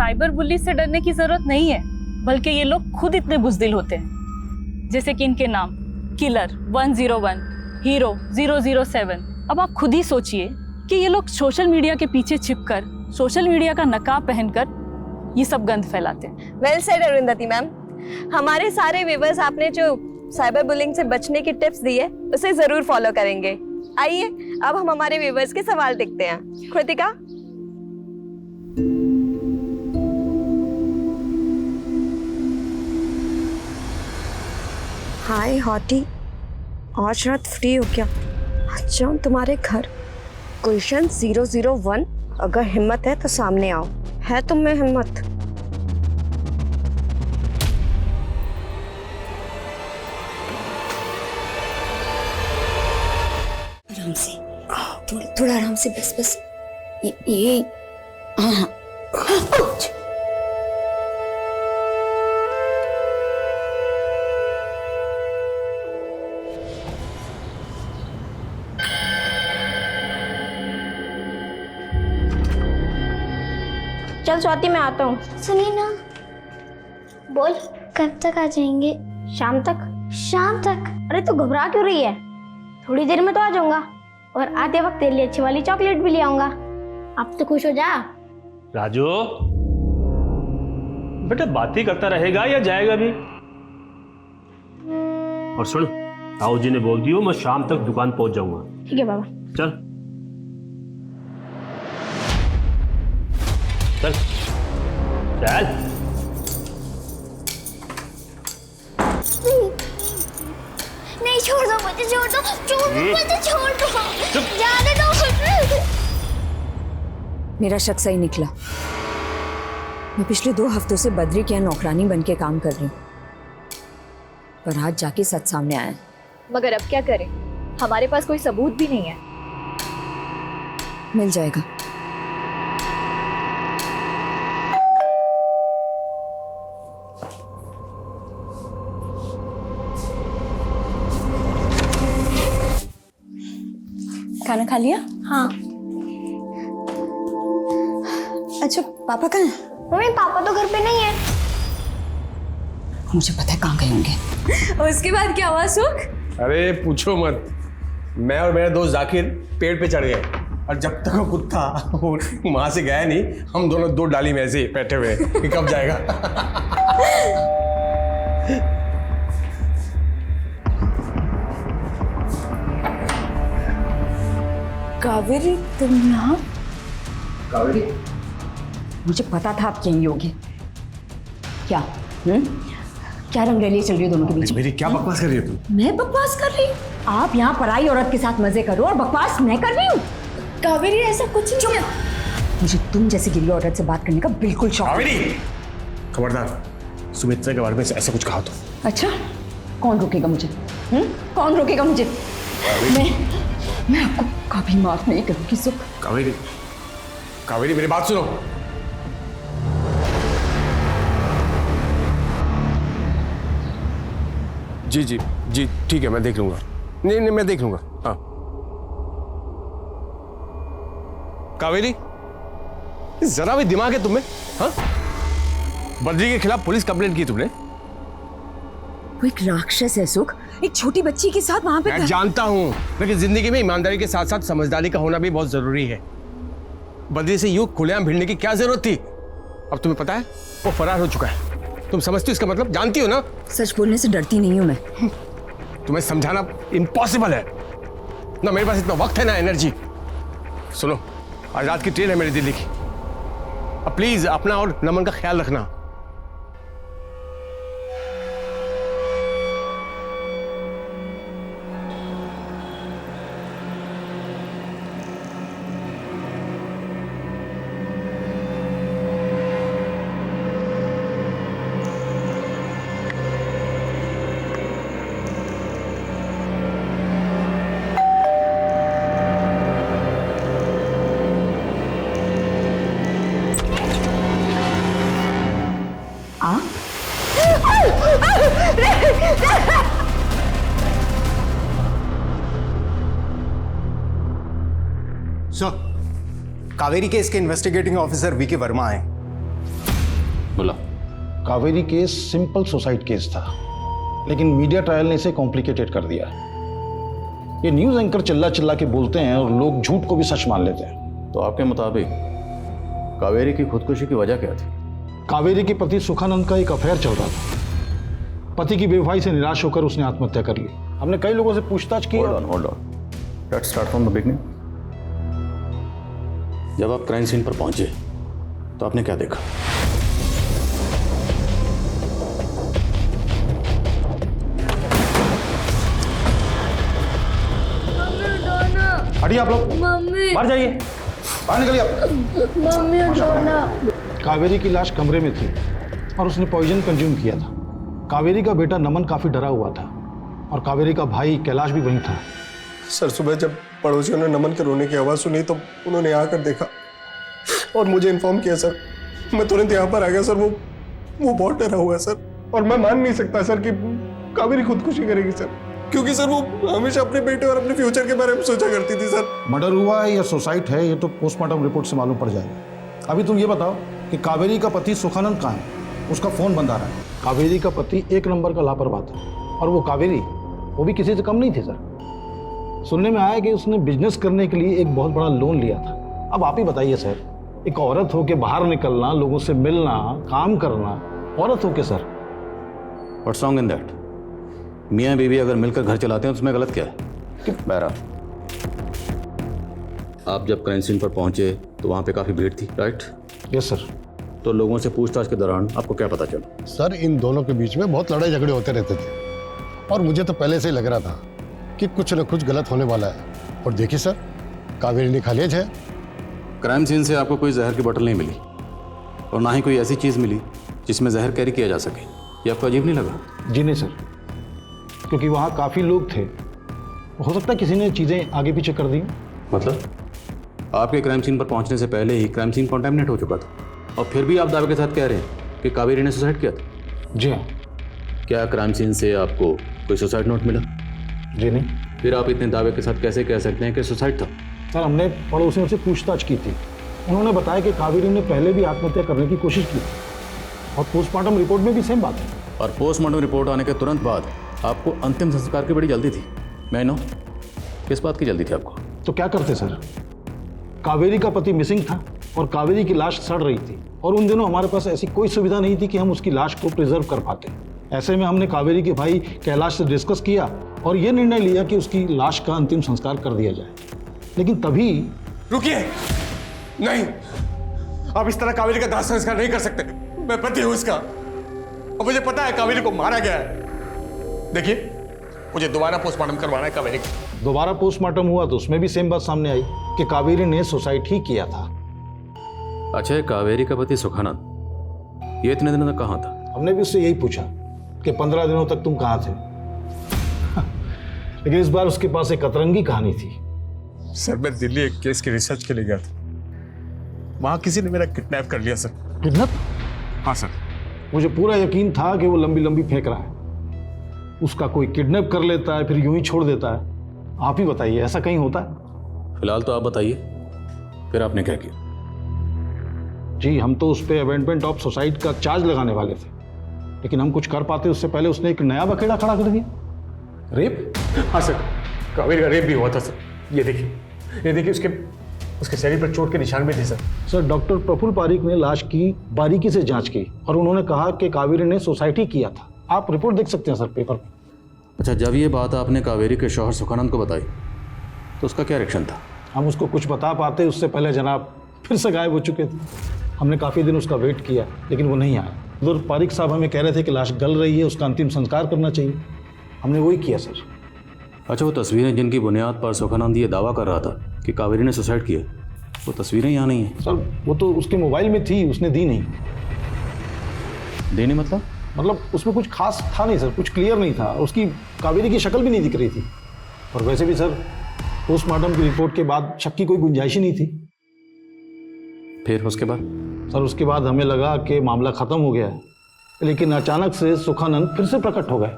Cyber bully से डरने की जरूरत नहीं है, बल्कि ये लोग खुद इतने बुज़दिल होते हैं। जैसे कि इनके नाम किलर 101, हीरो 007। अब आप खुद ही सोचिए कि ये लोग सोशल मीडिया के पीछे छिपकर, सोशल मीडिया का नकाब पहनकर ये सब गंद फैलाते हैं। Well said Arundhati ma'am. हमारे सारे व्यूअर्स आपने जो साइबर बुलिंग से बचने की टिप्स दी है उसे जरूर फॉलो करेंगे। आइए अब हम हमारे व्यूअर्स के सवाल देखते हैं। कृतिका। हाय हॉटी, आज रात फ्री हो क्या? आज जाऊँ तुम्हारे घर। गुलशन 001, अगर हिम्मत है तो सामने आओ। है तुम में हिम्मत? आराम से, थोड़ा आराम से, बस ये हाँ। चल स्वाति मैं आता हूँ। सुनिए ना। बोल। कब तक आ जाएंगे? शाम तक। शाम तक? अरे तू घबरा क्यों रही है? थोड़ी देर में तो आ जाऊंगा और आते वक्त तेरे लिए अच्छी वाली चॉकलेट भी ले आऊंगा। अब तो खुश हो जा। राजू बेटा बात ही करता रहेगा या जाएगा भी? और सुन, ताऊ जी ने बोल दियो मैं शाम तक दुकान पहुंच जाऊंगा। ठीक है बाबा। चल चल चल। नहीं छोड़ दो मुझे, छोड़ दो, मुझे छोड़ दो, जाने दो। मेरा शक सही निकला। मैं पिछले 2 हफ्तों से बद्री के यहाँ नौकरानी बन के काम कर रही हूँ, पर आज जाके सच सामने आया। मगर अब क्या करें, हमारे पास कोई सबूत भी नहीं है। मिल जाएगा। खाना खा लिया? हाँ। अच्छा पापा कहाँ हैं? मम्मी पापा तो घर पे नहीं है। मुझे पता है कहाँ गए होंगे। और उसके बाद क्या हुआ सुख? अरे पूछो मत, मैं और मेरा दोस्त जाकिर पेड़ पे चढ़ गए और जब तक वो कुत्ता वहां से गया नहीं, हम दोनों 2 डाली में ऐसे ही बैठे हुए कि कब जाएगा। कावेरी तुम यहाँ? कावेरी? मुझे पता था आप यहीं होगे। क्या क्या रंगरेलियां चल रही है दोनों के बीच में? मेरी क्या बकवास कर रही हो तुम? मैं बकवास कर रही हूँ? आप यहाँ पराई औरत के साथ मजे करो और बकवास मैं कर रही हूँ? कावेरी ऐसा कुछ नहीं है। मुझे तुम जैसी गिरी औरत से बात करने का बिल्कुल शौक नहीं। कावेरी खबरदार, सुमित्रा के बारे में ऐसा कुछ कहा तो। अच्छा कौन रोकेगा मुझे? कौन रोकेगा मुझे? मैं आपको कभी माफ नहीं करूंगी सुख। कावेरी, कावेरी मेरी बात सुनो। जी जी जी ठीक है, मैं देख लूंगा। नहीं मैं देख लूंगा। हाँ कावेरी, जरा भी दिमाग है तुम्हें? हाँ, बद्री के खिलाफ पुलिस कंप्लेंट की तुमने? वो एक राक्षस है सुख, एक छोटी बच्ची के साथ वहां पे। मैं जानता हूं, लेकिन जिंदगी में ईमानदारी के साथ साथ समझदारी का होना भी बहुत जरूरी है। बद्री से यूं खुलेआम भिड़ने की क्या जरूरत थी? अब तुम्हें पता है वो फरार हो चुका है। तुम समझती हो इसका मतलब? जानती हो ना? सच बोलने से डरती नहीं हूं मैं। तुम्हें समझाना इम्पॉसिबल है ना, मेरे पास इतना वक्त है ना एनर्जी। सुनो, आज रात की ट्रेन है मेरी दिल्ली की। अब प्लीज अपना और नमन का ख्याल रखना। सर, कावेरी केस के इन्वेस्टिगेटिंग ऑफिसर वीके वर्मा हैं। बोला। Kaveri case simple suicide case था, लेकिन मीडिया ट्रायल ने इसे कॉम्प्लिकेटेड कर दिया। ये न्यूज़ एंकर चिल्ला चिल्ला के बोलते हैं और लोग झूठ को भी सच मान लेते हैं। तो आपके मुताबिक कावेरी की खुदकुशी की वजह क्या थी? कावेरी के पति सुखानंद का एक अफेयर चल रहा था। पति की बेवफाई से निराश होकर उसने आत्महत्या कर ली। हमने कई लोगों से पूछताछ की। Hold on. Let's start from the beginning. जब आप क्राइम सीन पर पहुंचे तो आपने क्या देखा? हटिए आप लोग, मम्मी बाहर जाइए, बाहर निकलिए आप। मम्मी उठाना। कावेरी की लाश कमरे में थी और उसने पॉइजन कंज्यूम किया था। कावेरी का बेटा नमन काफी डरा हुआ था और कावेरी का भाई कैलाश भी वहीं था। सर सुबह जब पड़ोसियों ने नमन के रोने की आवाज़ सुनी तो उन्होंने आकर देखा और मुझे इन्फॉर्म किया सर। मैं तुरंत यहाँ पर आ गया सर। वो बहुत डरा हुआ है सर और मैं मान नहीं सकता सर कि कावेरी खुदकुशी करेगी सर, क्योंकि सर वो हमेशा अपने बेटे और अपने फ्यूचर के बारे में सोचा करती थी सर। मर्डर हुआ है या सुसाइड है ये तो पोस्टमार्टम रिपोर्ट से मालूम पड़ जाएगा। अभी तुम ये बताओ कि कावेरी का पति सुखानंद कहाँ है? उसका फोन बंद आ रहा है। कावेरी का पति एक नंबर का लापरवाह था और वो कावेरी वो भी किसी से कम नहीं थी सर। सुनने में आया कि उसने बिजनेस करने के लिए एक बहुत बड़ा लोन लिया था। अब आप ही बताइए सर, एक औरत होके बाहर निकलना, लोगों से मिलना, काम करना, औरत होके sir. What's wrong in that? मियाँ बीवी अगर मिलकर घर चलाते हैं तो उसमें गलत क्या है? बहरहाल आप जब क्राइम सीन पर पहुंचे तो वहां पे काफी भीड़ थी, राइट? Yes sir. तो लोगों से पूछताछ के दौरान आपको क्या पता चला? सर इन दोनों के बीच में बहुत लड़ाई झगड़े होते रहते थे और मुझे तो पहले से ही लग रहा था कि कुछ न कुछ गलत होने वाला है। और देखिए सर, कावेरी ने खा लिया है। क्राइम सीन से आपको कोई जहर की बोतल नहीं मिली और ना ही कोई ऐसी चीज मिली जिसमें जहर कैरी किया जा सके। ये आपको अजीब नहीं लगा? जी नहीं सर, क्योंकि वहाँ काफ़ी लोग थे। हो सकता है किसी ने चीज़ें आगे पीछे कर दी। मतलब आपके क्राइम सीन पर पहुंचने से पहले ही क्राइम सीन कॉन्टेमिनेट हो चुका था और फिर भी आप दावे के साथ कह रहे हैं कि कावेरी ने सुसाइड किया था? जी हाँ। क्या क्राइम सीन से आपको कोई सुसाइड नोट मिला? जी नहीं। फिर आप इतने दावे के साथ कैसे कह सकते हैं कि सुसाइड था? सर हमने पड़ोसियों से पूछताछ की थी। उन्होंने बताया कि कावेरी ने पहले भी आत्महत्या करने की कोशिश की और पोस्टमार्टम रिपोर्ट में भी सेम बात है। और पोस्टमार्टम रिपोर्ट आने के तुरंत बाद आपको अंतिम संस्कार की बड़ी जल्दी थी। मैं नो किस बात की जल्दी थी आपको? तो क्या करते सर, कावेरी का पति मिसिंग था और कावेरी की लाश सड़ रही थी और उन दिनों हमारे पास ऐसी कोई सुविधा नहीं थी कि हम उसकी लाश को प्रिजर्व कर पाते। ऐसे में हमने कावेरी के भाई कैलाश से डिस्कस किया और ये निर्णय लिया कि उसकी लाश का अंतिम संस्कार कर दिया जाए। लेकिन तभी रुकिए, नहीं, आप इस तरह कावेरी का दाह संस्कार नहीं कर सकते। मैं पति हूं इसका और मुझे पता है कावेरी को मारा गया है। देखिए, मुझे दोबारा पोस्टमार्टम करवाना है कावेरी का। दोबारा पोस्टमार्टम हुआ तो उसमें भी सेम बात सामने आई कि कावेरी ने सुसाइड ही किया था। अच्छा, कावेरी का पति सुखानंद ये इतने दिनों तक कहाँ था? हमने भी उससे यही पूछा कि 15 दिनों तक तुम कहाँ थे। लेकिन इस बार उसके पास एक अतरंगी कहानी थी। सर मैं दिल्ली एक केस की रिसर्च के लिए गया था। वहां किसी ने मेरा किडनैप कर लिया सर। किडनैप? हाँ सर। मुझे पूरा यकीन था कि वो लंबी लंबी फेंक रहा है। उसका कोई किडनैप कर लेता है फिर यूं ही छोड़ देता है। आप ही बताइए, ऐसा कहीं होता है? फिलहाल तो आप बताइए, फिर आपने क्या किया? जी हम तो उस पर अबेंडमेंट ऑफ सुसाइड का चार्ज लगाने वाले थे, लेकिन हम कुछ कर पाते उससे पहले उसने एक नया बखेड़ा खड़ा कर दिया। रेप? हाँ सर, कावेरी का रेप भी हुआ था सर। ये देखिए उसके शरीर पर चोट के निशान भी थे sir. Sir doctor Prafull Parik ने लाश की बारीकी से जांच की और उन्होंने कहा कि कावेरी ने सुसाइड ही किया था। आप रिपोर्ट देख सकते हैं सर पेपर में। अच्छा, जब ये बात आपने कावेरी के शौहर सुखानंद को बताई तो उसका क्या रिएक्शन था? हम उसको कुछ बता पाते उससे पहले जनाब फिर से गायब हो चुके थे। हमने काफ़ी दिन उसका वेट किया लेकिन वो नहीं आया। उधर पारिक साहब हमें कह रहे थे कि लाश गल रही है, उसका अंतिम संस्कार करना चाहिए। हमने वही किया सर। अच्छा, वो तस्वीरें जिनकी बुनियाद पर सुखानंद ये दावा कर रहा था कि कावेरी ने सुसाइड किया, वो तस्वीरें यहाँ नहीं हैं? सर वो तो उसके मोबाइल में थी, उसने दी नहीं। देनी मतलब उसमें कुछ खास था नहीं सर, कुछ क्लियर नहीं था। उसकी कावेरी की शक्ल भी नहीं दिख रही थी और वैसे भी सर पोस्टमार्टम की रिपोर्ट के बाद शक की कोई गुंजाइश ही नहीं थी। फिर उसके बाद? सर उसके बाद हमें लगा कि मामला खत्म हो गया है, लेकिन अचानक से सुखानंद फिर से प्रकट हो गए।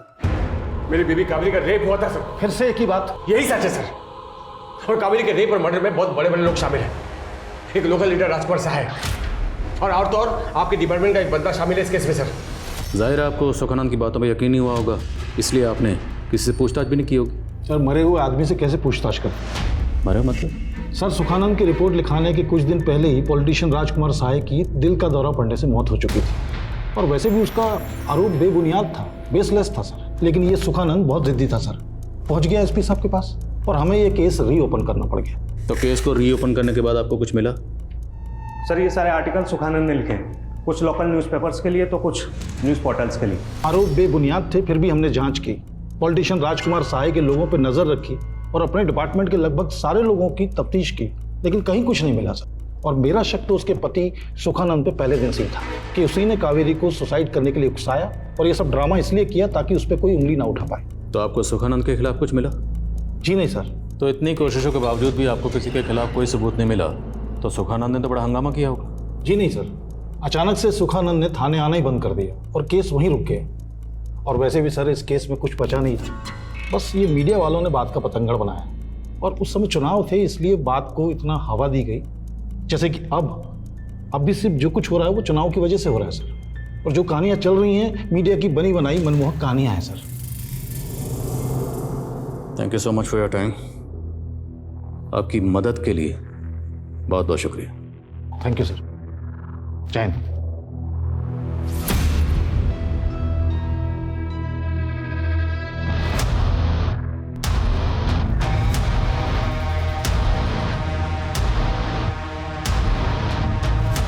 मेरी बीवी कावेरी का रेप हुआ था सर। फिर से एक ही बात? यही सच है सर। और कावेरी के रेप और मर्डर में बहुत बड़े बड़े लोग शामिल हैं। एक लोकल लीडर राजकुमार सहाय और तो और आपके डिपार्टमेंट का एक बंदा शामिल है इस केस में सर। जाहिर है आपको सुखानंद की बातों पर यकीन नहीं हुआ होगा, इसलिए आपने किसी से पूछताछ भी नहीं की होगी। सर मरे हुए आदमी से कैसे पूछताछ कर? मरे मतलब? सर सुखानंद की रिपोर्ट लिखाने के कुछ दिन पहले ही पॉलिटिशियन राजकुमार साहे की दिल का दौरा पड़ने से मौत हो चुकी थी, और वैसे भी उसका आरोप बेबुनियाद था, बेसलेस था सर। लेकिन ये सुखानंद बहुत जिद्दी था सर, पहुंच गया एसपी साहब के पास और हमें ये केस रीओपन करना पड़ गया। तो केस को रीओपन करने के बाद आपको कुछ मिला? सर ये सारे आर्टिकल सुखानंद ने लिखे हैं, कुछ लोकल न्यूज़पेपर्स के लिए तो कुछ न्यूज़ पोर्टल्स के लिए। आरोप बेबुनियाद थे, फिर भी हमने जांच की, पॉलिटिशियन राजकुमार साहे के लोगों पर नजर रखी और अपने डिपार्टमेंट के लगभग सारे लोगों की तफ्तीश की, लेकिन कहीं कुछ नहीं मिला सर। और मेरा शक तो उसके पति सुखानंद पे पहले दिन से ही था कि उसी ने कावेरी को सुसाइड करने के लिए उकसाया, और ये सब ड्रामा इसलिए किया ताकि उस पर कोई उंगली ना उठा पाए। तो आपको सुखानंद के खिलाफ कुछ मिला? जी नहीं सर। तो इतनी कोशिशों के बावजूद भी आपको किसी के खिलाफ कोई सबूत नहीं मिला, तो सुखानंद ने तो बड़ा हंगामा किया होगा। जी नहीं सर, अचानक से सुखानंद ने थाने आना ही बंद कर दिया और केस वहीं रुक गया। और वैसे भी सर इस केस में कुछ बचा नहीं था, बस ये मीडिया वालों ने बात का पतंगड़ बनाया, और उस समय चुनाव थे इसलिए बात को इतना हवा दी गई, जैसे कि अब भी सिर्फ जो कुछ हो रहा है वो चुनाव की वजह से हो रहा है सर। और जो कहानियां चल रही हैं मीडिया की बनी बनाई मनमोहक कहानियां हैं sir. Thank you so much for your time. आपकी मदद के लिए बहुत बहुत शुक्रिया। Thank you sir. जय हिंद।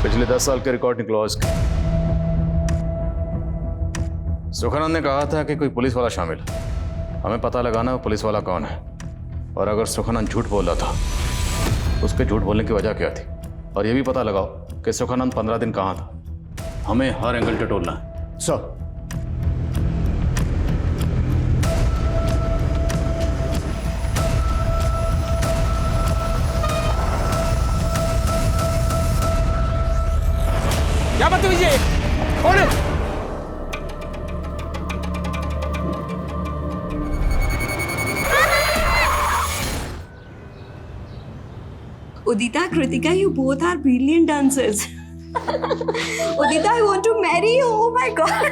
पिछले 10 साल के रिकॉर्ड निकलवा इसके। सुखानंद ने कहा था कि कोई पुलिस वाला शामिल है, हमें पता लगाना है पुलिस वाला कौन है, और अगर सुखानंद झूठ बोल रहा था उसके झूठ बोलने की वजह क्या थी, और ये भी पता लगाओ कि सुखानंद 15 दिन कहाँ था। हमें हर एंगल टटोलना है सर। क्या बदतमीजी है? कौन है? Udita, Kritika, you both are brilliant dancers. Udita, I want to marry you. Oh my God.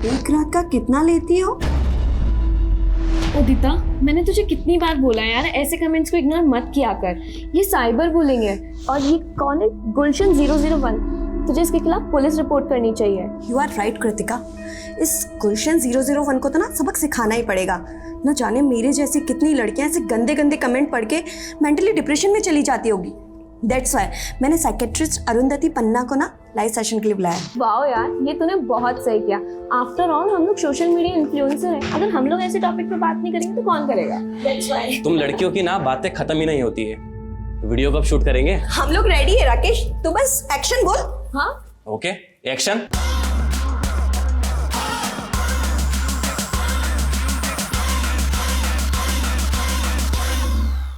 एक रात का कितना लेती हो? उदिता, मैंने तुझे कितनी बार बोला यार, ऐसे कमेंट्स को इग्नोर मत किया कर, ये साइबर बुलिंग है। और ये कौन है? गुलशन 001, तुझे इसके खिलाफ पुलिस रिपोर्ट करनी चाहिए। You are right, Kritika. इस गुलशन 001 को तो ना सबक सिखाना ही पड़ेगा। न जाने मेरे जैसी कितनी लड़कियां ऐसे गंदे गंदे कमेंट पढ़ के मेंटली डिप्रेशन में चली जाती होगी। दैट्स व्हाई मैंने साइकेट्रिस्ट अरुंधति पन्ना को ना लाइव सेशन के लिए बुलाया। वाओ यार, ये तूने बहुत सही किया। आफ्टर ऑल हम लोग सोशल मीडिया इन्फ्लुएंसर हैं, अगर हम लोग ऐसे टॉपिक पे बात नहीं करेंगे तो कौन करेगा? दैट्स व्हाई तुम लड़कियों की ना बातें खत्म ही नहीं होती है। वीडियो कब शूट करेंगे? हम लोग रेडी है राकेश, तू बस एक्शन बोल। हाँ ओके, एक्शन।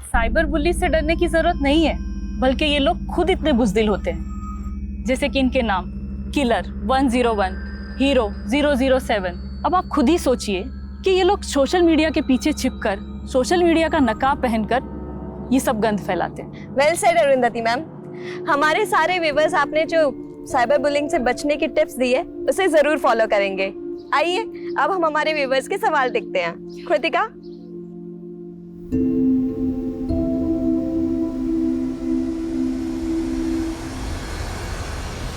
साइबर बुली से डरने की जरूरत नहीं है, बल्कि ये लोग खुद इतने बुज़दिल होते हैं। जैसे कि इनके नाम किलर 101, हीरो 007। अब आप खुद ही सोचिए कि ये लोग सोशल मीडिया के पीछे छिपकर, सोशल मीडिया का नकाब पहनकर ये सब गंद फैलाते हैं। Well said Arundhati ma'am. हमारे सारे व्यूअर्स आपने जो साइबर बुलिंग से बचने की टिप्स दी है उसे जरूर फॉलो करेंगे। आइए अब हम हमारे व्यूअर्स के सवाल देखते हैं। कृतिका।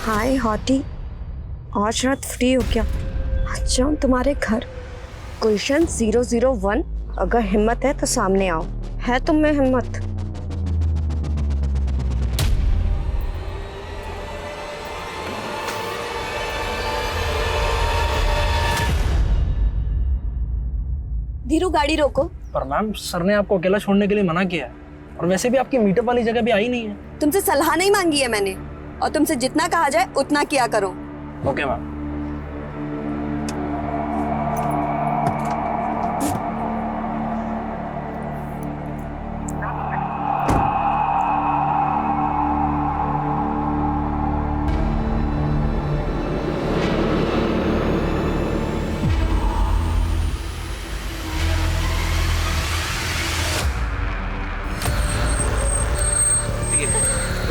हाय हॉटी, आज रात फ्री हो क्या? आज जाऊँ तुम्हारे घर। गुलशन 001, अगर हिम्मत है तो सामने आओ। है तुम में हिम्मत? धीरू गाड़ी रोको। पर मैम सर ने आपको अकेला छोड़ने के लिए मना किया है, और वैसे भी आपकी मीटअप वाली जगह भी आई नहीं है। तुमसे सलाह नहीं मांगी है मैंने, और तुमसे जितना कहा जाए उतना किया करो। Okay ma'am.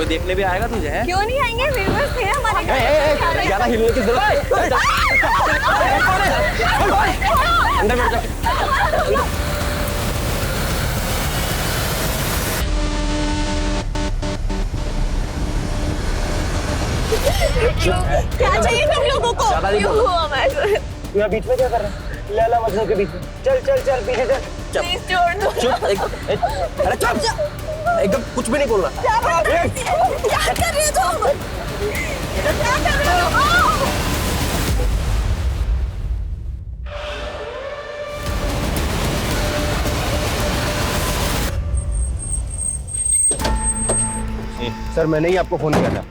देखने भी आएगा तुझे है? क्यों नहीं आएंगे? व्यूअर्स थे हमारे। ज्यादा हिलने की जरूरत है। अंदर बैठ जा। क्या चाहिए तुम लोगों को? क्यों हुआ मैं? तू यहाँ बीच में क्या कर रहा है? लैला मजनू के बीच में। चल चल चल पीछे चल। प्लीज छोड़ दो। चुप। अरे चुप। एकदम कुछ भी नहीं बोल रहा। क्या कर रहे हो तुम? क्या कर रहे हो? सर मैंने ही आपको फोन किया था।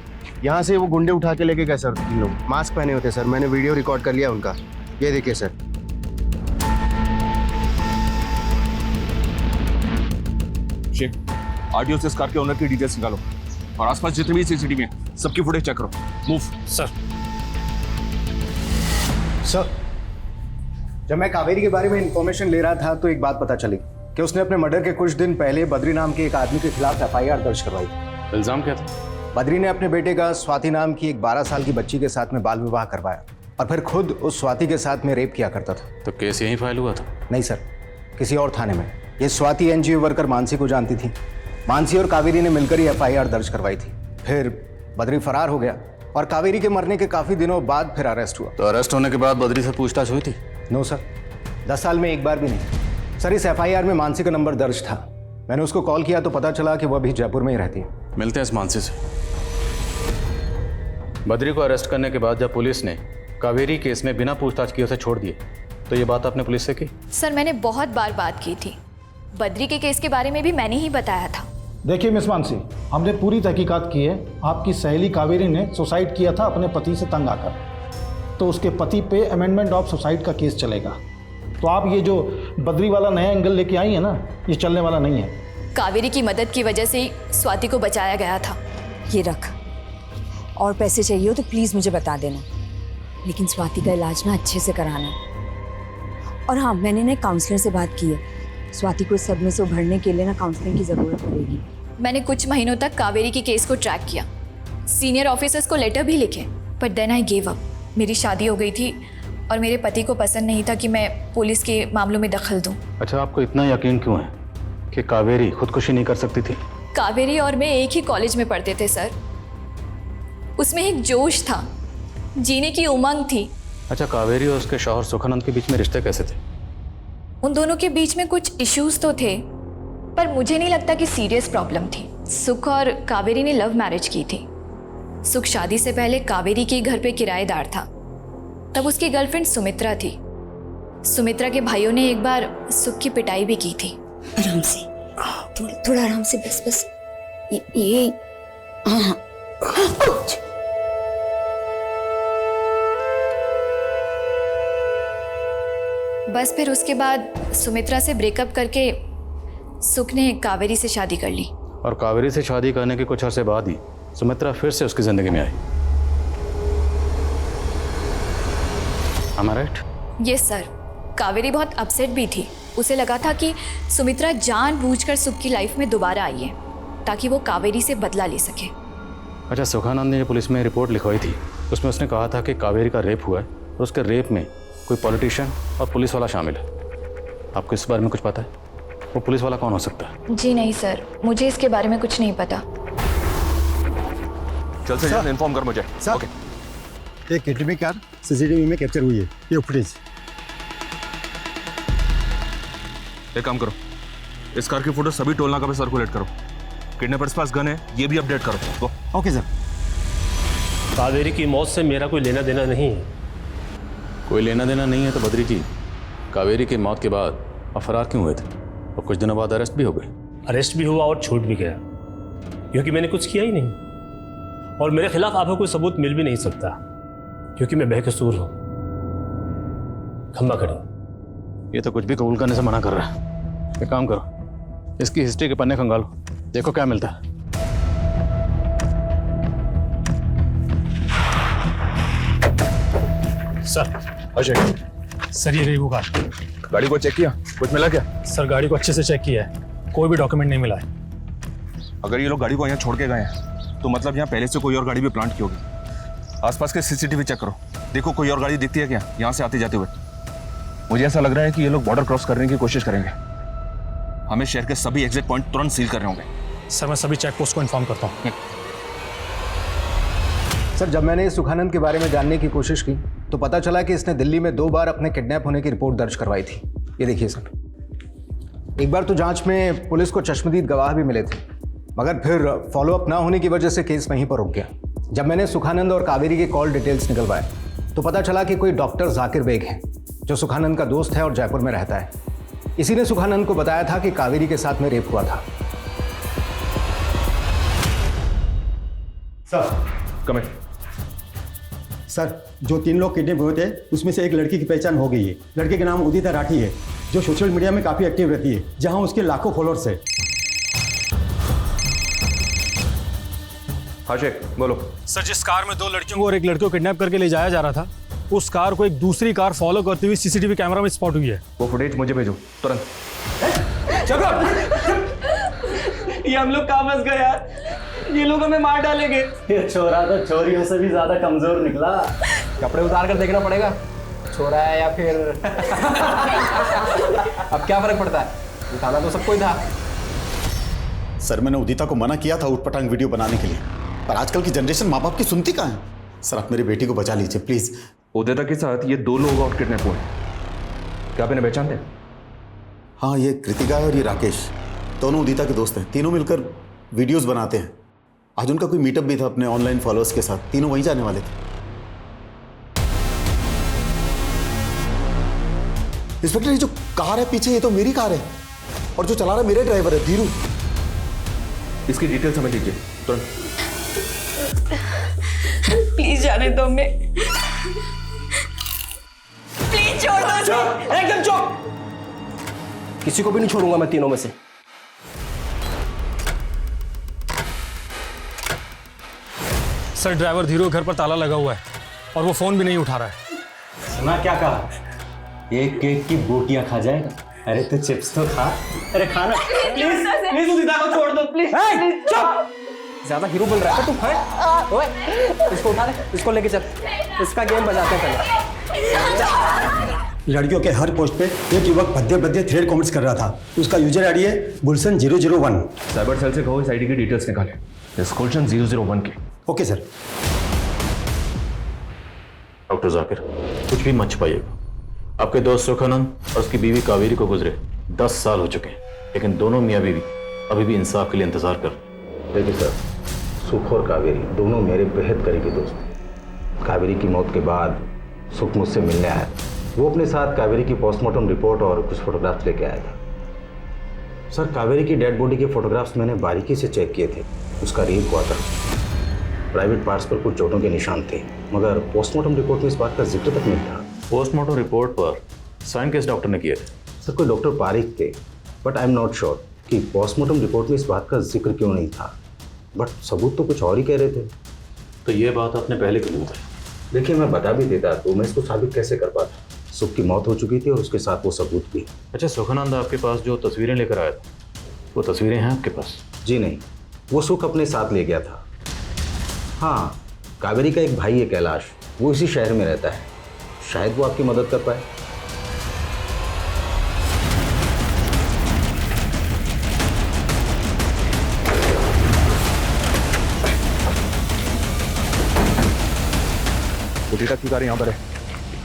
यहाँ से वो गुंडे उठा के लेके गए सर, 3 लोग मास्क पहने होते सर। मैंने वीडियो रिकॉर्ड कर लिया उनका, ये देखिए सर। आरटीओ से इस कार के ओनर की डिटेल्स निकालो और आसपास जितने भी सीसीटीवी हैं सबकी फुटेज चेक करो। मूव। सर जब मैं कावेरी के बारे में इंफॉर्मेशन ले रहा था तो एक बात पता चली कि उसने अपने मर्डर के कुछ दिन पहले बद्री नाम के एक आदमी के खिलाफ एफआईआर दर्ज करवाई। इल्जाम क्या था? बद्री ने अपने बेटे का स्वाति नाम की एक 12 साल की बच्ची के साथ में बाल विवाह करवाया और फिर खुद उस स्वाति के साथ में रेप किया करता था। तो केस यहीं फाइल हुआ था? नहीं सर, किसी और थाने में। ये स्वाति एनजीओ वर्कर मानसी को जानती थी। मानसी और कावेरी ने मिलकर ही एफआईआर दर्ज करवाई थी। फिर बद्री फरार हो गया और कावेरी के मरने के काफी दिनों बाद फिर अरेस्ट हुआ। तो अरेस्ट होने के बाद बद्री से पूछताछ हुई थी? नो सर, 10 साल में एक बार भी नहीं। सर इस एफआईआर में मानसी का नंबर दर्ज था। मैंने उसको कॉल किया तो पता चला कि वह अभी जयपुर में ही रहती है। मिलते हैं इस मानसी से। बद्री को अरेस्ट करने के बाद जब पुलिस ने कावेरी केस में बिना पूछताछ किए उसे छोड़ दिए तो ये बात आपने पुलिस से की? सर मैंने बहुत बार बात की थी। बद्री के केस के बारे में भी मैंने ही बताया था। देखिए मिस मानसी, हमने पूरी तहकीकात की है। आपकी सहेली कावेरी ने सुसाइड किया था अपने पति से तंग आकर, तो उसके पति पे अमेंडमेंट ऑफ सुसाइड का केस चलेगा। तो आप ये जो बद्री वाला नया एंगल लेके आई है ना, ये चलने वाला नहीं है। कावेरी की मदद की वजह से ही स्वाति को बचाया गया था। ये रख, और पैसे चाहिए हो तो प्लीज़ मुझे बता देना, लेकिन स्वाति का इलाज ना अच्छे से कराना। और हाँ, मैंने ना काउंसलर से बात की है। स्वाति को इस सदमे से उभरने के लिए ना काउंसलिंग की ज़रूरत पड़ेगी। मैंने कुछ महीनों तक कावेरी की केस को ट्रैक किया, सीनियर ऑफिसर्स को लेटर भी लिखे, but then I give up. मेरी शादी हो गई थी और मेरे पति को पसंद नहीं था कि मैं पुलिस के मामलों में दखल दूं। अच्छा, आपको इतना यकीन क्यों है कि कावेरी खुदकुशी नहीं कर सकती थी? कावेरी और मैं एक ही कॉलेज में पढ़ते थे सर। उसमें एक जोश था, जीने की उमंग थी। अच्छा, कावेरी और उसके शौहर सुखानंद के बीच में रिश्ते कैसे थे? उन दोनों के बीच में कुछ इश्यूज तो थे, पर मुझे नहीं लगता कि सीरियस प्रॉब्लम थी। सुख और कावेरी ने लव मैरिज की थी। सुख शादी से पहले कावेरी के घर पे किराएदार था। तब उसकी गर्लफ्रेंड सुमित्रा थी। सुमित्रा के भाइयों ने एक बार सुख की पिटाई भी की थी। आराम से, थोड़ा आराम से, बस बस। ये हाँ। बस फिर उसके बाद सुमित्रा से ब्रेकअप करके सुख ने कावेरी से शादी कर ली। और कावेरी से शादी करने के कुछ अर्से बाद ही सुमित्रा फिर से उसकी जिंदगी में आई। Am I right? Yes sir. Kaveri बहुत अपसेट भी थी। उसे लगा था कि सुमित्रा जानबूझकर सुख की लाइफ में दोबारा आई है ताकि वो कावेरी से बदला ले सके। अच्छा, सुखानंद ने जो पुलिस में रिपोर्ट लिखवाई थी उसमें उसने कहा था कि कावेरी का रेप हुआ है और उसके रेप में कोई पॉलिटिशियन और पुलिस वाला शामिल है। आपको इस बारे में कुछ पता है? वो पुलिस वाला कौन हो सकता है? जी नहीं सर, मुझे इसके बारे में कुछ नहीं पता। चल से जल्द इन्फॉर्म कर मुझे। ओके। एक किडनैप कार सीसीटीवी में कैप्चर हुई है, ये फुटेज। एक काम करो, इस कार की फोटो सभी टोल नाका पे सर्कुलेट करो। किडनैपर्स पास गन है, ये भी अपडेट करो। Okay sir. कावेरी की मौत से मेरा कोई लेना देना नहीं है। कोई लेना देना नहीं है तो बद्री जी, कावेरी की मौत के बाद आप फरार क्यों हुए थे और कुछ दिनों बाद अरेस्ट भी हो गए? अरेस्ट भी हुआ और छूट भी गया क्योंकि मैंने कुछ किया ही नहीं, और मेरे खिलाफ आपको कोई सबूत मिल भी नहीं सकता क्योंकि मैं बेकसूर हूं। खम्बा खड़ी। ये तो कुछ भी कबूल करने से मना कर रहा है। एक काम करो, इसकी हिस्ट्री के पन्ने खंगालो, देखो क्या मिलता है। सर अजय, सर ये रही वो कार। गाड़ी को चेक किया, कुछ मिला क्या? सर गाड़ी को अच्छे से चेक किया है, कोई भी डॉक्यूमेंट नहीं मिला है। अगर ये लोग गाड़ी को यहाँ छोड़ के गए हैं तो तो मतलब यहाँ पहले से कोई और गाड़ी भी प्लांट की होगी। आसपास के सीसीटीवी चेक करो, देखो कोई और गाड़ी दिखती है क्या यहाँ से आते जाते हुए। मुझे ऐसा लग रहा है कि ये लोग बॉर्डर क्रॉस करने की कोशिश करेंगे। हमें शहर के सभी एग्जिट पॉइंट तुरंत सील करने होंगे। सर मैं सभी चेक पोस्ट को इन्फॉर्म करता हूँ। सर जब मैंने सुखानंद के बारे में जानने की कोशिश की तो पता चला कि इसने दिल्ली में 2 बार अपने किडनैप होने की रिपोर्ट दर्ज करवाई थी। ये देखिए सर, एक बार तो जांच में पुलिस को चश्मदीद गवाह भी मिले थे, मगर फिर फॉलोअप ना होने की वजह से केस वहीं पर रुक गया। जब मैंने सुखानंद और कावेरी के कॉल डिटेल्स निकलवाए तो पता चला कि कोई डॉक्टर जाकिर बेग है जो सुखानंद का दोस्त है और जयपुर में रहता है। इसी ने सुखानंद को बताया था कि कावेरी के साथ में रेप हुआ था। Sir comment. सर जो 3 लोग किडनैप हुए थे उसमें से एक लड़की की पहचान हो गई है। लड़के का नाम उदिता राठी है जो सोशल मीडिया में काफ़ी एक्टिव रहती है, जहां उसके लाखों फॉलोअर्स है। हाँ शेख बोलो। सर जिस कार में 2 लड़कियों को और एक लड़के को किडनैप करके ले जाया जा रहा था, उस कार को एक दूसरी कार फॉलो करती हुई सीसीटीवी कैमरा में स्पॉट हुई है। वो फुटेज मुझे भेजो तुरंत। ये हम लोग कहाँ फंस गए यार, ये लोग हमें मार डालेंगे। ये छोरा तो चोरियों से भी ज्यादा कमजोर निकला। कपड़े उतार कर देखना पड़ेगा छोरा है या फिर अब क्या फर्क पड़ता है, उठाना तो सबको ही था। सर मैंने उदिता को मना किया था उटपटांग वीडियो बनाने के लिए, पर आजकल की जनरेशन माँ बाप की सुनती कहाँ है। सर आप मेरी बेटी को बचा लीजिए प्लीज। उदिता के साथ ये 2 लोग और किडनैप हुए। क्या आप इन्हें पहचानते हैं? हाँ ये कृतिका और ये राकेश दोनों उदिता के दोस्त हैं। तीनों मिलकर वीडियोस बनाते हैं। आज उनका कोई मीटअप भी था अपने ऑनलाइन फॉलोअर्स के साथ, तीनों वहीं जाने वाले थे। इंस्पेक्टर ये जो कार है पीछे ये तो मेरी कार है और जो चला रहा है मेरे ड्राइवर है धीरू। इसकी डिटेल्स हमें दीजिए तुरंत। प्लीज जाने दो हमें, प्लीज छोड़ दो। एकदम चुप, किसी को भी नहीं छोड़ूंगा मैं तीनों में से। सर ड्राइवर धीरू घर पर ताला लगा हुआ है और वो फोन भी नहीं उठा रहा है। सुना क्या कहा, एक केक की बोटियां खा जाएगा। अरे तो चिप्स तो खा, अरे खाना प्लीज प्लीज उदिता को छोड़ दो प्लीज। चुप, ज्यादा हीरो बन रहा है तू। हट ओए, इसको उठा ले, इसको लेके चल, इसका गेम बजाते हैं पहले। लड़कियों के हर पोस्ट पे एक युवक भद्दे भद्दे थ्रेड कमेंट्स कर रहा था। उसका यूजर आईडी है गुलशन 001। साइबर सेल से कहो इस आईडी की डिटेल्स निकाले, इस गुलशन 001 की। Okay sir. डॉक्टर जाकिर कुछ भी मत छुपाइएगा। आपके दोस्त सुखानंद और उसकी बीवी कावेरी को गुजरे 10 साल हो चुके हैं, लेकिन दोनों मियाँ बीवी अभी भी इंसाफ के लिए इंतजार कर। देखिए सर, सुख और कावेरी दोनों मेरे बेहद करीबी दोस्त थे। कावेरी की मौत के बाद सुख मुझसे मिलने आया। वो अपने साथ कावेरी की पोस्टमार्टम रिपोर्ट और कुछ फोटोग्राफ्स लेके आया था। सर कावेरी की डेड बॉडी के फोटोग्राफ्स मैंने बारीकी से चेक किए थे। उसका रेप हुआ था, प्राइवेट पार्ट्स पर कुछ चोटों के निशान थे, मगर पोस्टमार्टम रिपोर्ट में इस बात का जिक्र तक नहीं था। पोस्टमार्टम रिपोर्ट पर साइन किस डॉक्टर ने किए थे? सर कोई डॉक्टर पारिक थे, but I am not sure कि पोस्टमार्टम रिपोर्ट में इस बात का जिक्र क्यों नहीं था। बट सबूत तो कुछ और ही कह रहे थे। तो ये बात आपने पहले क्यों बताई? देखिए मैं बता भी देता तो मैं इसको साबित कैसे कर पाता। सुख की मौत हो चुकी थी और उसके साथ वो सबूत भी। अच्छा सुखानंद आपके पास जो तस्वीरें लेकर आया था, वो तस्वीरें हैं आपके पास? जी नहीं, वो सुख अपने साथ ले गया था। हाँ, कावेरी का एक भाई है कैलाश, वो इसी शहर में रहता है, शायद वो आपकी मदद कर पाए। उदिता की कार यहाँ पर है,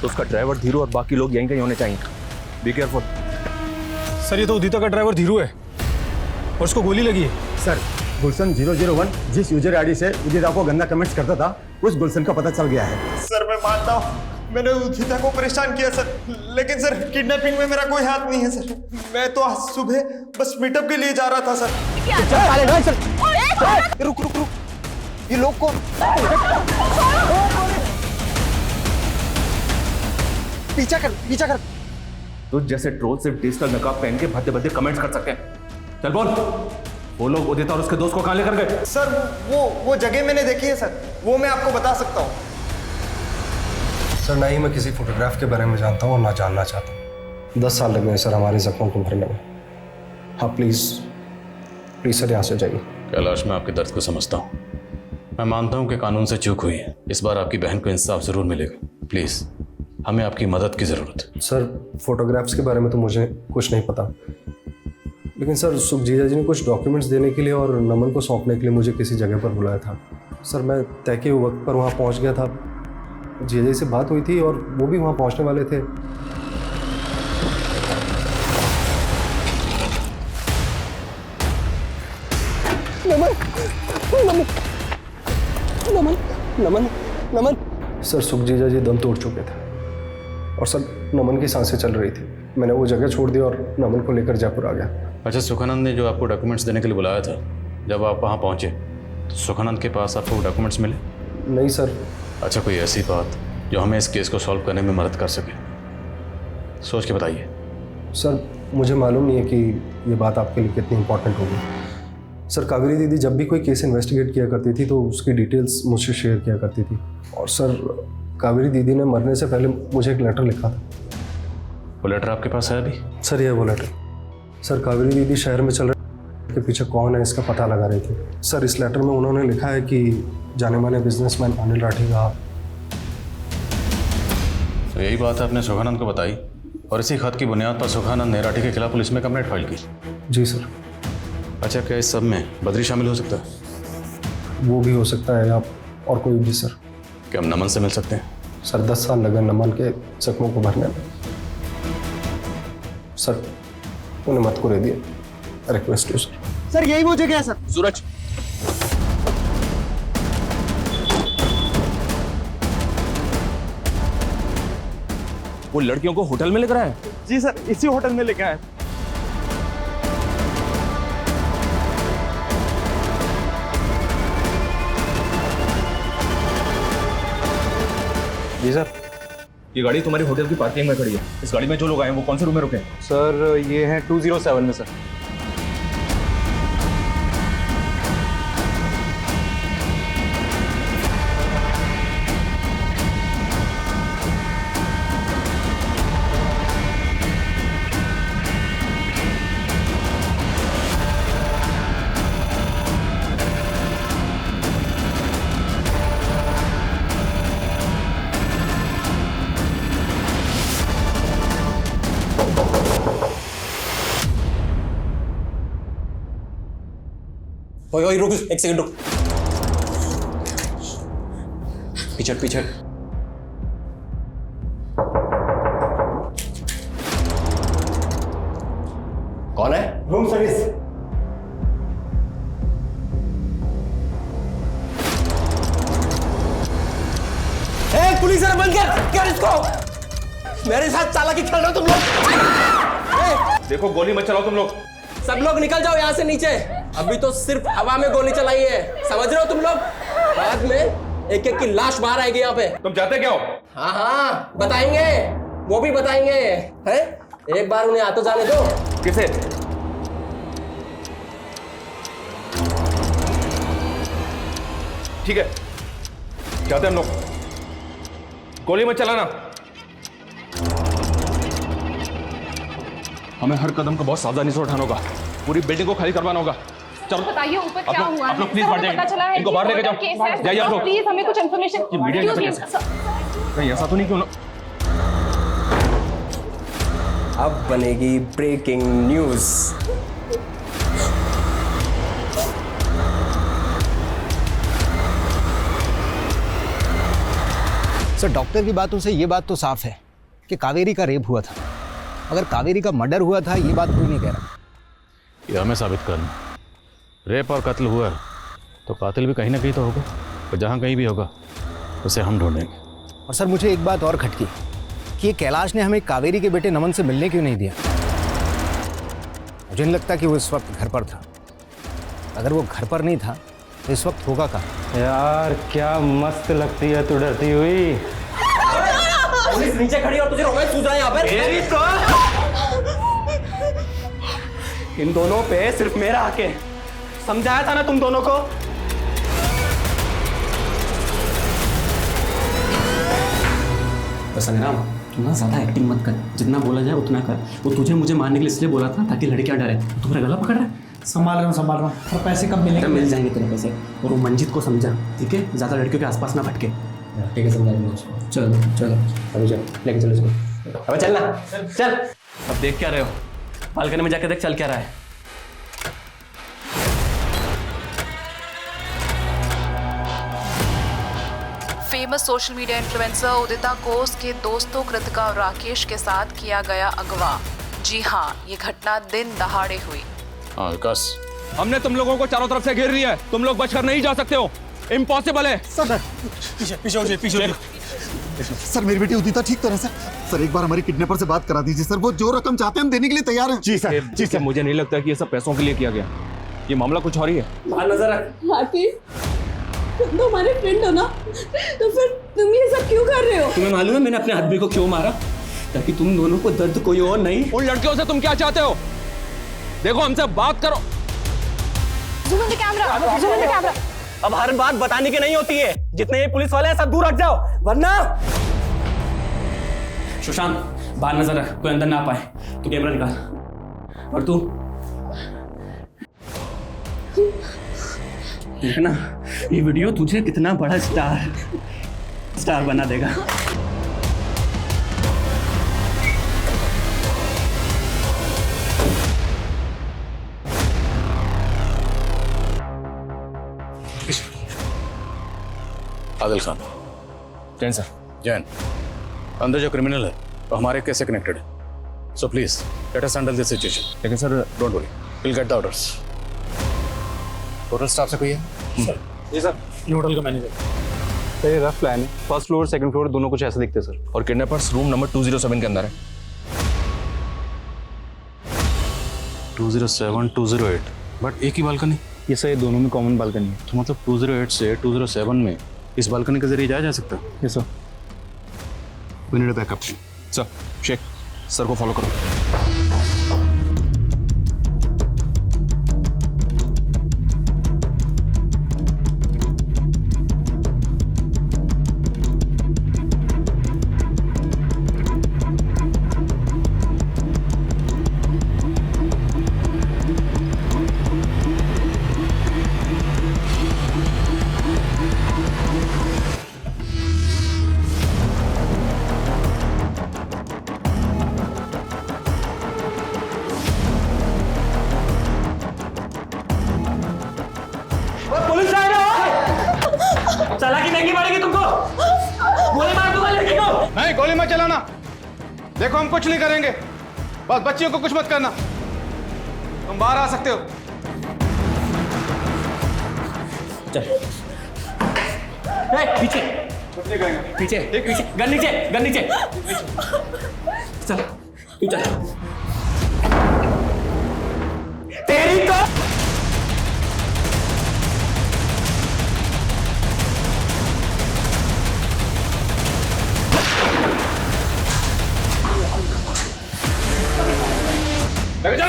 तो उसका ड्राइवर धीरू और बाकी लोग यहीं कहीं होने चाहिए। Be careful. सर ये तो उदिता का ड्राइवर धीरू है और उसको गोली लगी है। सर गुलशन 001 जिस यूजर आईडी से उदिता को गंदा कमेंट्स करता था, उस गुलशन का पता चल गया है। सर मैं मानता हूँ मैंने उदिता को परेशान किया सर, लेकिन सर किडनैपिंग में मेरा कोई हाथ नहीं है सर। मैं तो आज सुबह बस मीटअप के लिए जा रहा था सर। रुक रुक रुक, ये लोग को पीछा कर, पीछा कर। तो जैसे ट्रोल सिर्फ डिजिटल नकाब पहन के भद्दे भद्दे कमेंट्स कर सकते हैं। चल बोल, वो लोग उदिता और उसके दोस्त को कहाँ लेकर गए? सर वो जगह मैंने देखी है सर, वो मैं आपको बता सकता हूँ। सर ना ही मैं किसी फोटोग्राफ के बारे में जानता हूँ और ना जानना चाहता हूँ। 10 साल लग गए सर हमारे जख्मों को भरने में। हाँ प्लीज़ प्लीज़ सर यहाँ से जाइए। कैलाश मैं आपके दर्द को समझता हूँ, मैं मानता हूं कि कानून से चूक हुई है। इस बार आपकी बहन को इंसाफ जरूर मिलेगा। प्लीज, हमें आपकी मदद की जरूरत है। सर फोटोग्राफ्स के बारे में तो मुझे कुछ नहीं पता, लेकिन सर सुखजीजा जी ने कुछ डॉक्यूमेंट्स देने के लिए और नमन को सौंपने के लिए मुझे किसी जगह पर बुलाया था। सर मैं तय के वक्त पर वहाँ पहुँच गया था। जीजा जी से बात हुई थी और वो भी वहाँ पहुँचने वाले थे। नमन नमन नमन नमन नमन। सर सुखजीजा जी दम तोड़ चुके थे और सर नमन की सांसें चल रही थी। मैंने वो जगह छोड़ दी और नमन को लेकर जयपुर आ गया। अच्छा, सुखानंद ने जो आपको डॉक्यूमेंट्स देने के लिए बुलाया था, जब आप वहाँ पहुँचे तो सुखानंद के पास आपको डॉक्यूमेंट्स मिले? नहीं सर। अच्छा, कोई ऐसी बात जो हमें इस केस को सॉल्व करने में मदद कर सके, सोच के बताइए। सर मुझे मालूम नहीं है कि ये बात आपके लिए कितनी इंपॉर्टेंट होगी। सर कावेरी दीदी जब भी कोई केस इन्वेस्टिगेट किया करती थी तो उसकी डिटेल्स मुझसे शेयर किया करती थी। और सर कावेरी दीदी ने मरने से पहले मुझे एक लेटर लिखा था। वो लेटर आपके पास है अभी? सर ये वो लेटर। सर कावेरी दीदी शहर में चल रहे के पीछे कौन है इसका पता लगा रही थी। सर इस लेटर में उन्होंने लिखा है कि जाने माने बिजनेसमैन अनिल राठी का। तो यही बात आपने सुखानंद को बताई और इसी खत की बुनियाद पर सुखानंद ने राठी के खिलाफ पुलिस में कंप्लेंट फाइल की? जी सर। अच्छा, क्या इस सब में बद्री शामिल हो सकता है? वो भी हो सकता है आप और कोई भी सर। क्या हम नमन से मिल सकते हैं? सर 10 साल लगे नमन के जख्मों को भरने में। सर उन्हें मत को दे दिए, रिक्वेस्ट यू सर। सर यही वो जगह है सर। सूरज, वो लड़कियों को होटल में लेकर आए? जी सर, इसी होटल में लेके आए। जी सर। ये गाड़ी तुम्हारी होटल की पार्किंग में खड़ी है। इस गाड़ी में जो लोग आए हैं वो कौन से रूम में रुके हैं? सर ये है 207 में सर। ओए रुक, एक सेकंड रुक। पीछे पीछे। कौन है? Room service. पुलिस है, बंद कर इसको। मेरे साथ चालाकी खेल रहे हो तुम लोग। देखो, गोली मत चलाओ तुम लोग। सब लोग निकल जाओ यहाँ से नीचे। अभी तो सिर्फ हवा में गोली चलाई है, समझ रहे हो तुम लोग? बाद में एक एक की लाश बाहर आएगी यहाँ पे। तुम जाते क्या हो? हाँ हाँ बताएंगे, वो भी बताएंगे। हैं? एक बार उन्हें आ तो जाने दो। किसे? ठीक है, जाते हम लोग। गोली मत चलाना। हमें हर कदम को बहुत सावधानी से उठाना होगा। पूरी बिल्डिंग को खाली करवाना होगा। चलो बताइए ऊपर क्या हुआ है? आप लोग प्लीज बाहर जाइए। इनको बाहर लेके जाओ। जाइए आप लोग। प्लीज हमें कुछ इन्फॉर्मेशन। मीडिया कहीं ऐसा तो नहीं क्यों? अब बनेगी ब्रेकिंग न्यूज। सर डॉक्टर की बातों से ये बात तो साफ है कि कावेरी का रेप हुआ था। अगर कावेरी का मर्डर हुआ था ये बात कोई नहीं कह रहा। ये हमें साबित करना। रेप और कत्ल हुआ तो कातिल भी कहीं ना कहीं तो होगा, और जहाँ कहीं भी होगा उसे हम ढूंढेंगे। और सर मुझे एक बात और खटकी कि ये कैलाश ने हमें कावेरी के बेटे नमन से मिलने क्यों नहीं दिया। मुझे नहीं लगता कि वो इस वक्त घर पर था। अगर वो घर पर नहीं था तो इस वक्त होगा कहाँ? यार क्या मस्त लगती है तू डरती हुई। पुलिस नीचे खड़ी और तुझे रोमांस सूझ रहा है यहाँ पे। इन दोनों पे सिर्फ मेरा हक है, समझाया था ना तुम दोनों को। संग्राम, तू ना ज्यादा एक्टिंग मत कर। जितना बोला जाए उतना कर। वो तुझे मुझे मारने के लिए इसलिए बोला था ताकि लड़कियां डरे। तू मेरा गला पकड़ रहा है। संभाल रहा हूँ। और पैसे कब मिलेंगे? मिल जाएंगे तेरे पैसे। और वो मंजित को समझा, ठीक है? ज़्यादा लड़कियों के आसपास ना भटके। ठीक है, समझा। चलो चलो अभी चलो, लेके चलो इसको। अब चल ना, चल। अब देख क्या रहे हो? बालकनी में जाके देख चल क्या रहा है। फेमस सोशल मीडिया इन्फ्लुएंसर उदिता को उसके दोस्तों कृतिका और राकेश के साथ किया गया अगवा। जी हाँ, ये घटना दिन दहाड़े हुई। हाँ विकास, हमने तुम लोगों को चारों तरफ से घेर लिया है, तुम लोग बचकर नहीं जा सकते हो, इम्पॉसिबल है। सर पीछे सर, मेरी बेटी उदिता ठीक तरह से। सर एक बार हमारी किडनैपर से बात करा दीजिए सर, वो जो रकम चाहते हैं हम देने के लिए तैयार हैं। जी सर। मुझे नहीं लगता कि ये सब पैसों के लिए किया गया, ये मामला कुछ और ही है। नजर रख। राकेश, तुम तो हमारे फ्रेंड हो ना, तो फिर तुम ये सब क्यों कर रहे हो? तुम्हें मालूम है मैंने अपने आदमी को क्यों मारा? ताकि तुम दोनों को दर्द कोई और नहीं। उन लड़कियों से तुम क्या चाहते हो? देखो हमसे बात करो। कैमरा। अब हर बात बताने की नहीं होती है। जितने ये पुलिस वाले हैं सब दूर हट जाओ, वरना। सुशांत, बाहर नजर रख, कोई अंदर ना आ पाए। तू कैमरा निकाल। और तू देखना, ये वीडियो तुझे कितना बड़ा स्टार बना देगा। आदिल खान। जैन सर। जैन, अंदर जो क्रिमिनल है वो हमारे केस से कनेक्टेड है, so please let us handle this situation. लेकिन sir don't worry, will get the orders. Hotel staff से कोई है? जी सर, ये होटल का मैनेजर। सर ये रफ प्लान है, फर्स्ट फ्लोर सेकंड फ्लोर दोनों कुछ ऐसे दिखते हैं सर। और किडनैपर्स रूम नंबर 207 के अंदर है। 207, 208, बट एक ही बालकनी। ये सर, ये दोनों में कॉमन बालकनी है। तो मतलब 208 से 207 में इस बालकनी के जरिए जाया जा सकता है? Yes sir. We need a backup. Sir, Sheikh sir को फॉलो करो। पुलिस आ रहा। चालाकी महंगी पड़ेगी तुमको। गोली मार दूंगा लड़की को। नहीं, गोली मत चलाना। देखो हम कुछ नहीं करेंगे, बस बच्चियों को कुछ मत करना। तुम बाहर आ सकते हो। चल। पीछे पीछे पीछे, गन नीचे। चल तू चल। तेरी तो लग जा।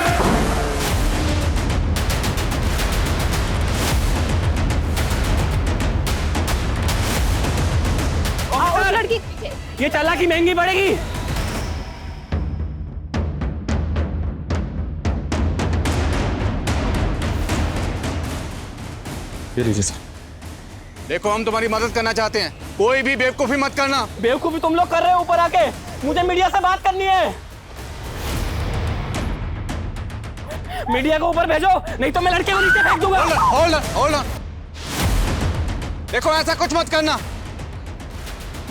लड़की, ये चालाकी महंगी पड़ेगी। ये लीजिए सर। देखो हम तुम्हारी मदद करना चाहते हैं, कोई भी बेवकूफी मत करना। बेवकूफी तुम लोग कर रहे हो ऊपर आके। मुझे मीडिया से बात करनी है। मीडिया को ऊपर भेजो, नहीं तो मैं लड़के को नीचे फेंक दूंगा। Hold on. देखो ऐसा कुछ मत करना।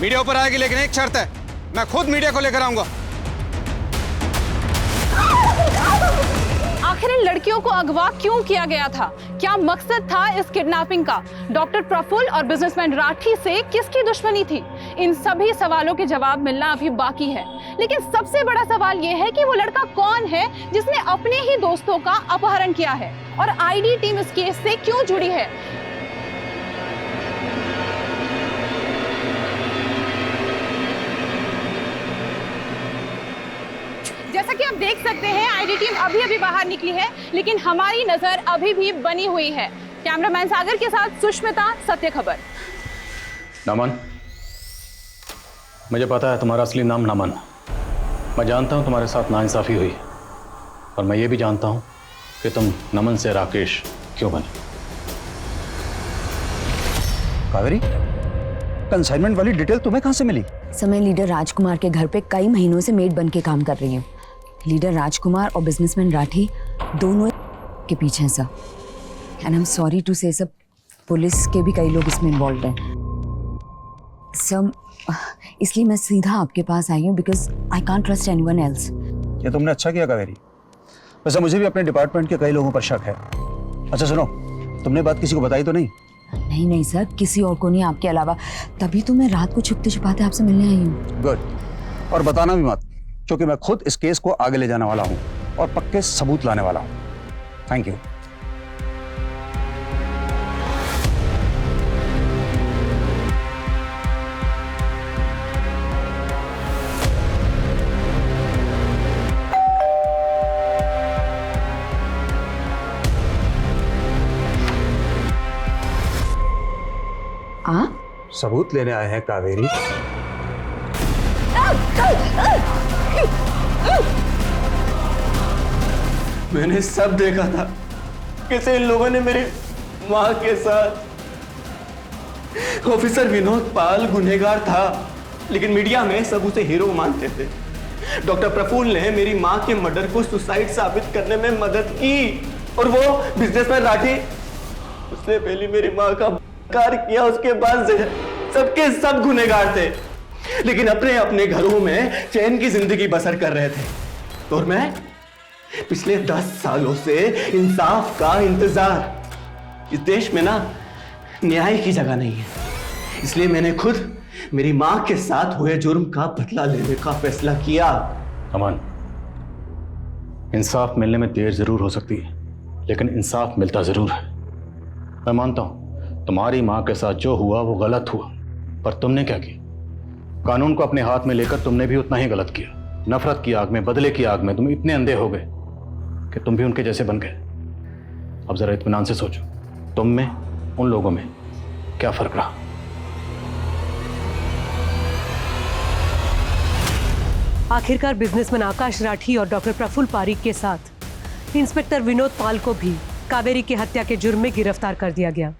मीडिया ऊपर आएगी, लेकिन एक शर्त है, मैं खुद मीडिया को लेकर आऊंगा। आखिर इन लड़कियों को अगवा क्यों किया गया था? क्या मकसद था इस किडनैपिंग का? डॉक्टर प्रफुल्ल और बिजनेसमैन राठी से किसकी दुश्मनी थी? इन सभी सवालों के जवाब मिलना अभी बाकी है। लेकिन सबसे बड़ा सवाल यह है कि वो लड़का कौन है जिसने अपने ही दोस्तों का अपहरण किया है, और आईडी टीम इस केस से क्यों जुड़ी है? जैसा कि आप देख सकते हैं, आईडी टीम अभी बाहर निकली है, लेकिन हमारी नजर अभी भी बनी हुई है। कैमरामैन सागर के साथ सुष्मिता, सत्य खबर। नमन, मुझे पता है तुम्हारा असली नाम नमन। मैं जानता हूं तुम्हारे साथ नाइंसाफी हुई, और मैं ये भी जानता हूं कि तुम नमन से राकेश क्यों बने। कावेरी, कंसाइनमेंट वाली डिटेल तुम्हें कहाँ से मिली? सर, मैं लीडर राजकुमार के घर पे कई महीनों से मेड बन के काम कर रही हूँ। लीडर राजकुमार और बिजनेसमैन राठी दोनों के पीछे हैं sir. And I am sorry to say सब पुलिस के भी कई लोग इसमें इन्वॉल्व हैं सर। इसलिए मैं सीधा आपके पास आई हूँ because I can't trust anyone else. ये तुमने अच्छा किया कावेरी। वैसे मुझे भी अपने डिपार्टमेंट के कई लोगों पर शक है। अच्छा सुनो, तुमने बात किसी को बताई तो नहीं? नहीं नहीं सर, किसी और को नहीं आपके अलावा। तभी तो मैं रात को छुपते छुपाते आपसे मिलने आई हूँ। गुड। और बताना भी मत, क्योंकि मैं खुद इस केस को आगे ले जाने वाला हूँ और पक्के सबूत लाने वाला हूँ। Thank you. सबूत लेने आए हैं कावेरी? मैंने सब देखा था कैसे इन लोगों ने मेरी माँ के साथ। ऑफिसर विनोद पाल गुनहगार था, लेकिन मीडिया में सब उसे हीरो मानते थे। डॉक्टर प्रफुल्ल ने मेरी माँ के मर्डर को सुसाइड साबित करने में मदद की, और वो बिजनेसमैन राठी, उसने पहले मेरी माँ का कार किया, उसके बाद सबके सब गुनहगार थे, लेकिन अपने अपने घरों में चैन की जिंदगी बसर कर रहे थे। और मैं पिछले 10 सालों से इंसाफ का इंतजार। इस देश में ना न्याय की जगह नहीं है, इसलिए मैंने खुद मेरी मां के साथ हुए जुर्म का बदला लेने का फैसला किया। अमन, इंसाफ मिलने में देर जरूर हो सकती है, लेकिन इंसाफ मिलता जरूर है। मैं मानता हूं तुम्हारी मां के साथ जो हुआ वो गलत हुआ, पर तुमने क्या किया? कानून को अपने हाथ में लेकर तुमने भी उतना ही गलत किया। नफरत की आग में, बदले की आग में तुम इतने अंधे हो गए कि तुम भी उनके जैसे बन गए। अब जरा इत्मीनान से सोचो, तुम में, उन लोगों में क्या फर्क रहा? आखिरकार बिजनेसमैन आकाश राठी और डॉक्टर प्रफुल्ल पारीक के साथ इंस्पेक्टर विनोद पाल को भी कावेरी की हत्या के जुर्म में गिरफ्तार कर दिया गया।